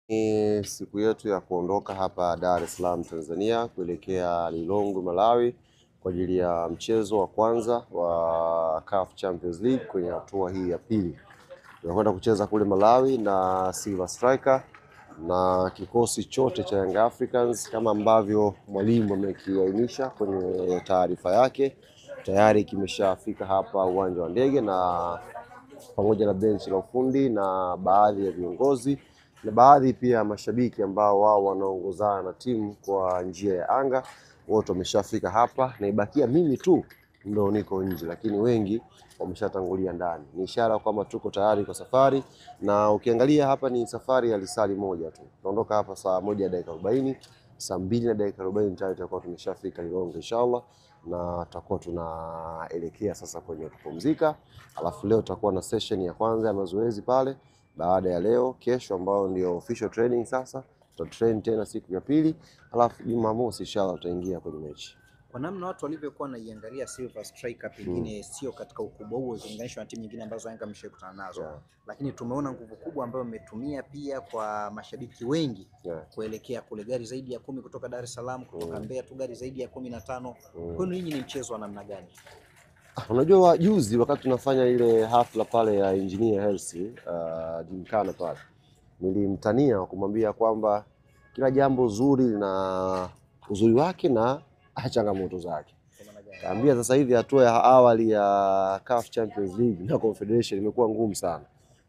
Ni siku yetu ya kuondoka hapa Dar es Salaam Tanzania kuelekea Lilongwe Malawi kwa ajili ya mchezo wa kwanza wa CAF Champions League kwenye hatua hii ya pili. Tunakwenda kucheza kule Malawi na Silver Striker na kikosi chote cha Young Africans kama ambavyo mwalimu amekiainisha kwenye taarifa yake, tayari kimeshafika hapa uwanja wa ndege na pamoja na benchi la ufundi na baadhi ya viongozi na baadhi pia ya mashabiki ambao wao wanaongozana na timu kwa njia ya anga, wote wameshafika hapa na ibakia mimi tu ndio niko nje, lakini wengi wameshatangulia ndani. Ni ishara kwamba tuko tayari kwa safari, na ukiangalia hapa ni safari ya lisali moja tu. Tunaondoka hapa saa 1:40, saa 2:40 tayari tutakuwa tumeshafika Lilongwe inshallah, na tutakuwa tunaelekea sasa kwenye kupumzika. Alafu leo tutakuwa na session ya kwanza ya mazoezi pale. Baada ya leo, kesho ambao ndio official training sasa, tutatrain tena siku ya pili, alafu Jumamosi inshallah tutaingia kwenye mechi. Kwa namna watu walivyokuwa naiangalia Silver Striker pengine sio katika ukubwa huo ukilinganishwa na timu nyingine ambazo Yanga ameshakutana nazo, lakini tumeona nguvu kubwa ambayo umetumia pia kwa mashabiki wengi kuelekea kule, gari zaidi ya 10 kutoka Dar es Salaam, kutoka Mbeya tu gari zaidi ya 15. Kwani ninyi ni mchezo wa namna gani? Unajua juzi wakati tunafanya ile hafla pale ya Engineer Hersi Jimkana pale, nilimtania kumwambia kwamba kila jambo zuri na uzuri wake na changamoto zake. Kaambia sasa hivi hatua ya awali ya CAF Champions League na Confederation imekuwa ngumu sana,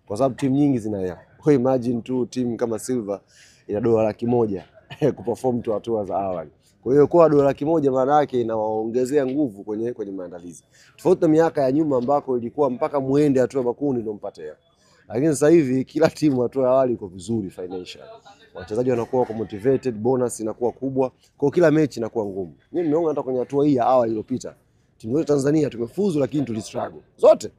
kwa sababu timu nyingi zinaelewa. Kwa imagine tu timu kama Silver ina $100,000 kuperform tu hatua za awali. Kwa hiyo kwa $100,000 maana yake inawaongezea nguvu kwenye maandalizi. Tofauti na miaka ya nyuma ambako ilikuwa mpaka muende hatua makundi ndio mpate. Lakini sasa hivi kila timu hatua ya awali iko vizuri financial. Wachezaji wanakuwa motivated, bonus inakuwa kubwa. Kwa kila mechi inakuwa ngumu. Mimi nimeona hata kwenye hatua hii ya awali iliyopita, timu yetu Tanzania tumefuzu lakini tulistruggle. Zote.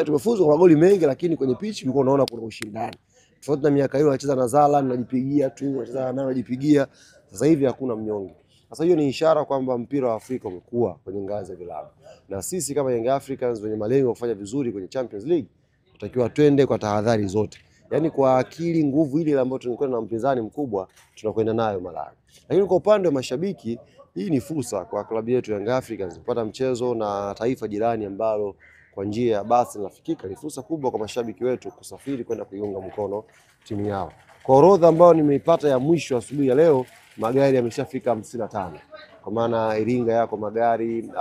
Tumefuzu kwa magoli mengi lakini kwenye pitch ulikuwa unaona kuna ushindani. Tofauti na miaka hiyo wacheza na Zala najipigia tu, wacheza na najipigia. Sasa hivi hakuna mnyonge. Sasa hiyo ni ishara kwamba mpira wa Afrika umekuwa kwenye ngazi ya vilabu. Na sisi kama Young Africans wenye malengo ya kufanya vizuri kwenye Champions League, tutakiwa twende kwa tahadhari zote. Yaani kwa akili, nguvu ile ambayo tunakwenda na mpinzani mkubwa tunakwenda nayo Malawi. Lakini kwa upande wa mashabiki, hii ni fursa kwa klabu yetu Young Africans kupata mchezo na taifa jirani ambalo kwa njia ya basi nafikika. Ni fursa kubwa kwa mashabiki wetu kusafiri kwenda kuiunga mkono timu yao. Kwa orodha ambayo nimeipata ya mwisho asubuhi ya leo, magari yameshafika 55. Kwa maana Iringa yako magari,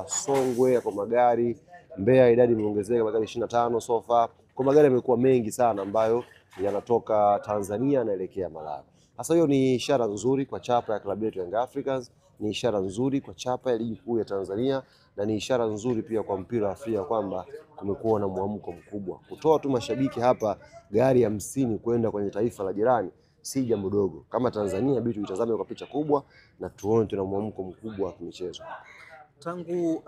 Songwe yako magari, Mbeya idadi imeongezeka magari 25 so far. Kwa magari yamekuwa mengi sana ambayo yanatoka Tanzania yanaelekea Malawi. Sasa hiyo ni ishara nzuri kwa chapa ya klabu yetu Young Africans, ni ishara nzuri kwa chapa ya ligi kuu ya Tanzania, na ni ishara nzuri pia kwa mpira wa Afrika kwamba kumekuwa na mwamko mkubwa. Kutoa tu mashabiki hapa gari 50 kwenda kwenye taifa la jirani si jambo dogo. Kama Tanzania bitu itazame kwa picha kubwa na tuone tuna mwamko mkubwa wa michezo. Tangu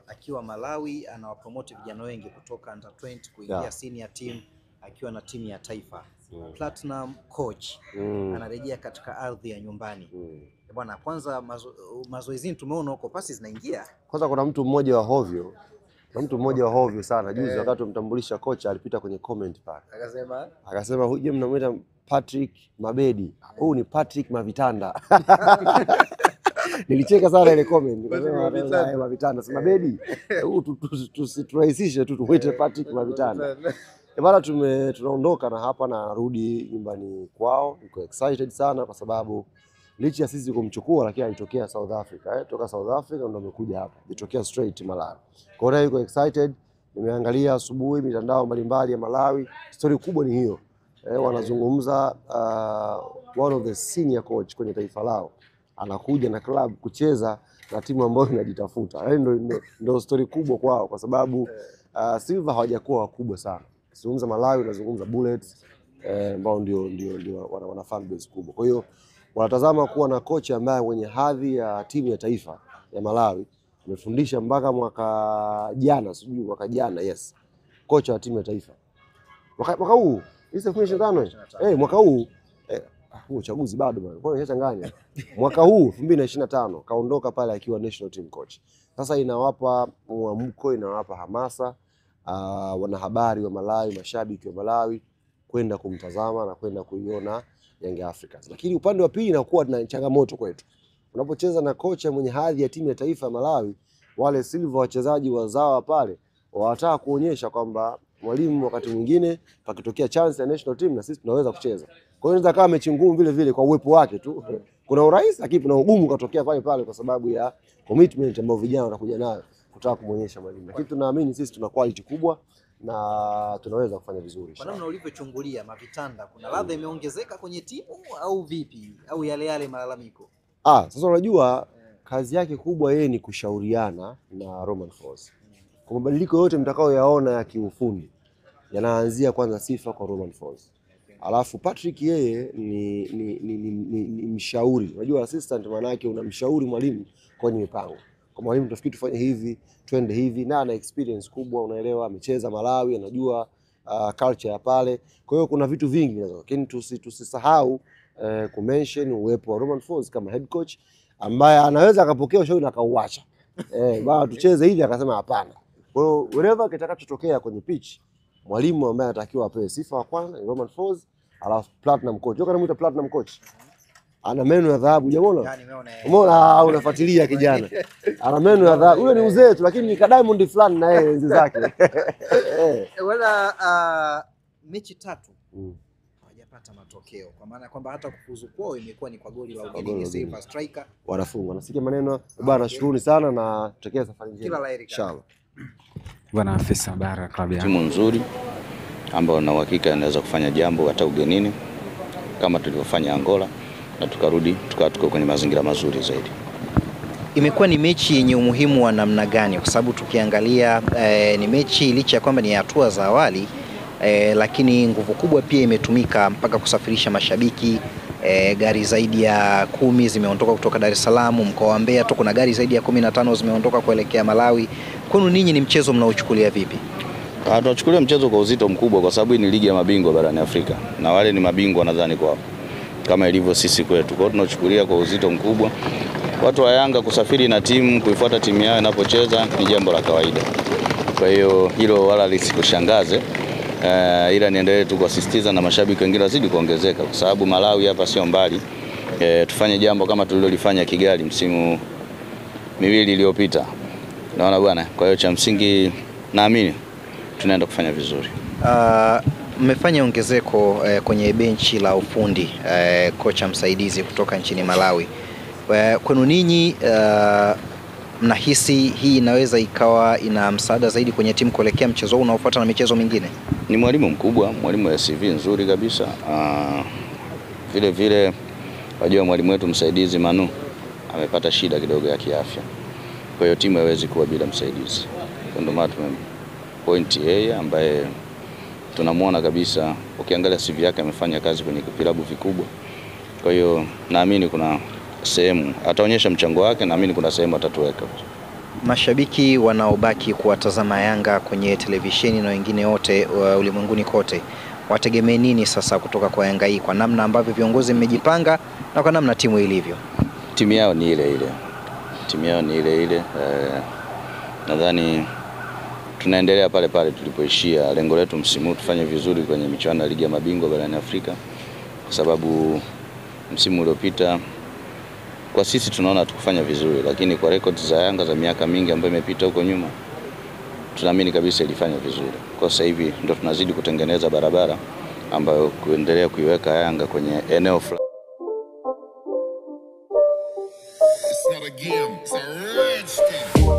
akiwa Malawi anawapromote vijana wengi kutoka under 20 kuingia senior team akiwa na timu ya taifa. Platinum coach anarejea katika ardhi ya nyumbani. Bwana, kwanza mazoezini tumeona huko pasi zinaingia. Kwanza kuna mtu mmoja wa hovyo. Na mtu mmoja wa hovyo sana juzi wakati tumtambulisha kocha alipita kwenye comment pale. Akasema huyu mnamuita Patrick Mabedi. Huyu ni Patrick Mavitanda. Nilicheka sana ile comment. Nikasema Mavitanda, sema Mabedi. Huyu tusiturahisishe tu tuwete Patrick Mavitanda. Bwana, tunaondoka na hapa na narudi nyumbani kwao. Niko excited sana kwa sababu licha ya sisi kumchukua lakini alitokea South Africa. Toka South Africa ndio amekuja hapa. Alitokea straight Malawi. Kwa hiyo niko excited. Nimeangalia asubuhi mitandao mbalimbali ya Malawi. Story kubwa ni hiyo. Wanazungumza one of the senior coach kwenye taifa lao anakuja na club kucheza na timu ambayo inajitafuta. Ndio story kubwa kwao kwa sababu Silver hawajakuwa wakubwa sana. Zungumza Malawi unazungumza Bullets ambao ndio wana fan base kubwa. Kwa hiyo wanatazama kuwa na kocha ambaye mwenye hadhi ya timu ya taifa ya Malawi, amefundisha mpaka mwaka jana yes. Kocha wa timu ya taifa. Mwaka huu, hizo 2025 mwaka huu huu uchaguzi bado bwana. Kwa hiyo inachanganya. Mwaka huu 2025 kaondoka pale akiwa national team coach. Sasa inawapa mwamko, inawapa hamasa wanahabari wa Malawi, mashabiki wa Malawi kwenda kumtazama na kwenda kuiona Young Africans. Lakini upande wa pili inakuwa na changamoto kwetu. Unapocheza na kocha mwenye hadhi ya timu ya taifa ya Malawi, wale Silva wachezaji wazawa pale wanataka kuonyesha kwamba mwalimu wakati mwingine pakitokea chance ya national team na sisi tunaweza kucheza. Kwa hiyo inaweza kama mechi ngumu vile vile kwa uwepo wake tu. Kuna urahisi lakini kuna ugumu kutokea pale pale kwa sababu ya commitment ambayo vijana wanakuja nayo kutaka kumuonyesha mwalimu. Lakini tunaamini sisi tuna quality kubwa na tunaweza kufanya vizuri. Kwa namna ulivyochungulia Mavitanda, kuna ladha imeongezeka kwenye timu au vipi? Au yale yale malalamiko? Sasa unajua kazi yake kubwa yeye ni kushauriana na Romain Folz. Kwa mabadiliko yote mtakao yaona ya kiufundi yanaanzia kwanza sifa kwa Romain Folz. Alafu Patrick yeye ni mshauri. Unajua assistant maana yake unamshauri mwalimu kwenye mipango. Kwa mwalimu tufikiri tufanye hivi, twende hivi, na ana experience kubwa, unaelewa, amecheza Malawi, anajua culture ya pale. Kwa hiyo kuna vitu vingi lakini tusisahau kumention uwepo wa Romain Folz kama head coach ambaye anaweza akapokea ushauri na akauacha. Bwana tucheze hivi akasema hapana. Kwa hiyo wherever kitakachotokea kwenye pitch, mwalimu ambaye anatakiwa apewe sifa wa kwanza ni Romain Folz, alafu platinum coach. Yoka anamuita platinum coach. Ana meno ya dhahabu, unaona? Umeona unafuatilia kijana. Ana meno ya dhahabu. Huyo ni uzee tu lakini ni Diamond fulani na yeye enzi zake. Wala mechi 3 hawajapata matokeo kwa maana kwamba hata kufuzu kwao imekuwa ni kwa goli la ugenini. Silver Striker wanafungwa. Nasikia maneno bwana, shukrani sana na tutekea safari njema. Kila la heri inshallah. Bwana afisa bara klabu timu nzuri ambao na uhakika inaweza kufanya jambo hata ugenini kama tulivyofanya Angola na tukarudi tuko kwenye mazingira mazuri zaidi. Imekuwa ni mechi yenye umuhimu wa namna gani? Kwa sababu tukiangalia ni mechi licha ya kwamba ni hatua za awali lakini nguvu kubwa pia imetumika mpaka kusafirisha mashabiki. Gari zaidi ya 10 zimeondoka kutoka Dar es Salaam, mkoa wa Mbeya tu kuna gari zaidi ya 15 zimeondoka kuelekea Malawi. Kwani ninyi ni mchezo mnaochukulia vipi? Tunachukulia mchezo kwa uzito mkubwa kwa sababu ni ligi ya mabingwa barani Afrika na wale ni mabingwa nadhani kwa kama ilivyo sisi kwetu. Kwa hiyo tunachukulia kwa uzito mkubwa. Watu wa Yanga kusafiri na timu kuifuata timu yao inapocheza ni jambo la kawaida. Kwa hiyo hilo wala lisikushangaze. Ila niendelee tu kusisitiza na mashabiki wengine wazidi kuongezeka kwa sababu Malawi hapa sio mbali. Tufanye jambo kama tulilolifanya Kigali msimu miwili iliyopita. Naona bwana, kwa hiyo cha msingi naamini tunaenda kufanya vizuri. Mmefanya ongezeko kwenye benchi la ufundi, kocha msaidizi kutoka nchini Malawi. Kwenu ninyi mnahisi hii inaweza ikawa ina msaada zaidi kwenye timu kuelekea mchezo huu unaofuata na michezo mingine? Ni mwalimu mkubwa, mwalimu wa CV nzuri kabisa. Vile vile wajua mwalimu wetu msaidizi Manu amepata shida kidogo ya kiafya. Kwa hiyo timu haiwezi kuwa bila msaidizi. Ndio maana point yeye ambaye tunamuona kabisa ukiangalia CV yake amefanya kazi kwenye vilabu vikubwa. Kwa hiyo naamini kuna sehemu ataonyesha mchango wake, naamini kuna sehemu atatuweka. Mashabiki wanaobaki kuwatazama Yanga kwenye televisheni na wengine wote ulimwenguni kote wategemee nini sasa kutoka kwa Yanga hii kwa namna ambavyo viongozi mmejipanga na kwa namna timu ilivyo? Timu yao ni ile ile. Timu yao ni ile ile. Nadhani tunaendelea pale pale tulipoishia. Lengo letu msimu tufanye vizuri kwenye michuano ya ligi ya mabingwa barani Afrika kwa sababu msimu uliopita kwa sisi tunaona tukufanya vizuri, lakini kwa records za Yanga za miaka mingi ambayo imepita huko nyuma tunaamini kabisa ilifanya vizuri. Kwa sasa hivi ndio tunazidi kutengeneza barabara ambayo kuendelea kuiweka Yanga kwenye eneo fulani. It's not a game, it's a rich thing.